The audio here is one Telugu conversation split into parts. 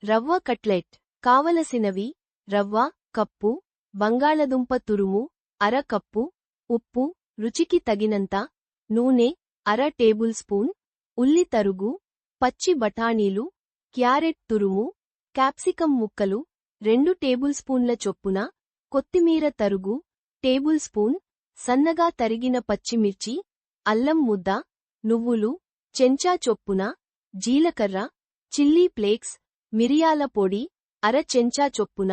రవ్వ కట్లెట్. కావలసినవి: రవ్వ కప్పు, బంగాళదుంప తురుము అర కప్పు, ఉప్పు రుచికి తగినంత, నూనె అర టేబుల్ స్పూన్, ఉల్లి తరుగు, పచ్చి బఠానీలు, క్యారెట్ తురుము, క్యాప్సికం ముక్కలు 2 టేబుల్ స్పూన్ల చొప్పున, కొత్తిమీర తరుగు టేబుల్ స్పూన్, సన్నగా తరిగిన పచ్చిమిర్చి, అల్లం ముద్ద, నువ్వులు చెంచా చొప్పున, జీలకర్ర, చిల్లీ ఫ్లేక్స్, మిరియాల పొడి అర చెంచా చొప్పున,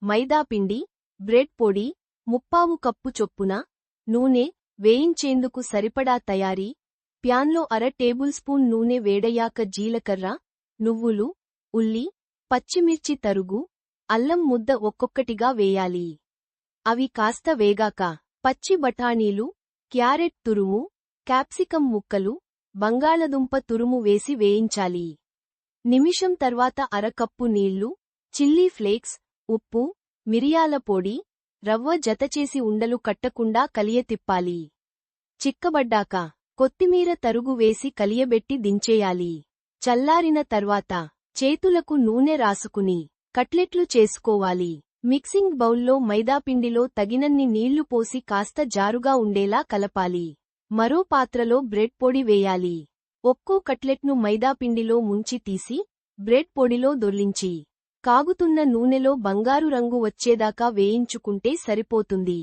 మైదాపిండి, బ్రెడ్ పొడి 1/4 కప్పు చొప్పున, నూనె వేయించేందుకు సరిపడా తయారీ. ప్యాన్లో అర టేబుల్ స్పూన్ నూనె వేడయ్యాక జీలకర్ర, నువ్వులు, ఉల్లి, పచ్చిమిర్చి తరుగు, అల్లం ముద్ద ఒక్కొక్కటిగా వేయాలి. అవి కాస్త వేగాక పచ్చి బఠానీలు, క్యారెట్ తురుము, క్యాప్సికం ముక్కలు, బంగాళదుంప తురుము వేసి వేయించాలి. నిమిషం తర్వాత అర కప్పు నీళ్లు, చిల్లీ ఫ్లేక్స్, ఉప్పు, మిరియాల పొడి, రవ్వ జతచేసి ఉండలు కట్టకుండా కలియతిప్పాలి. చిక్కబడ్డాక కొత్తిమీర తరుగు వేసి కలియబెట్టి దించేయాలి. చల్లారిన తర్వాత చేతులకు నూనె రాసుకుని కట్లెట్లు చేసుకోవాలి. మిక్సింగ్ బౌల్లో మైదాపిండిలో తగినన్ని నీళ్లు పోసి కాస్త జారుగా ఉండేలా కలపాలి. మరో పాత్రలో బ్రెడ్ పొడి వేయాలి. ఒక్కో కట్లెట్ను మైదాపిండిలో ముంచి తీసి, బ్రెడ్ పొడిలో దొర్లించి, కాగుతున్న నూనెలో బంగారు రంగు వచ్చేదాకా వేయించుకుంటే సరిపోతుంది.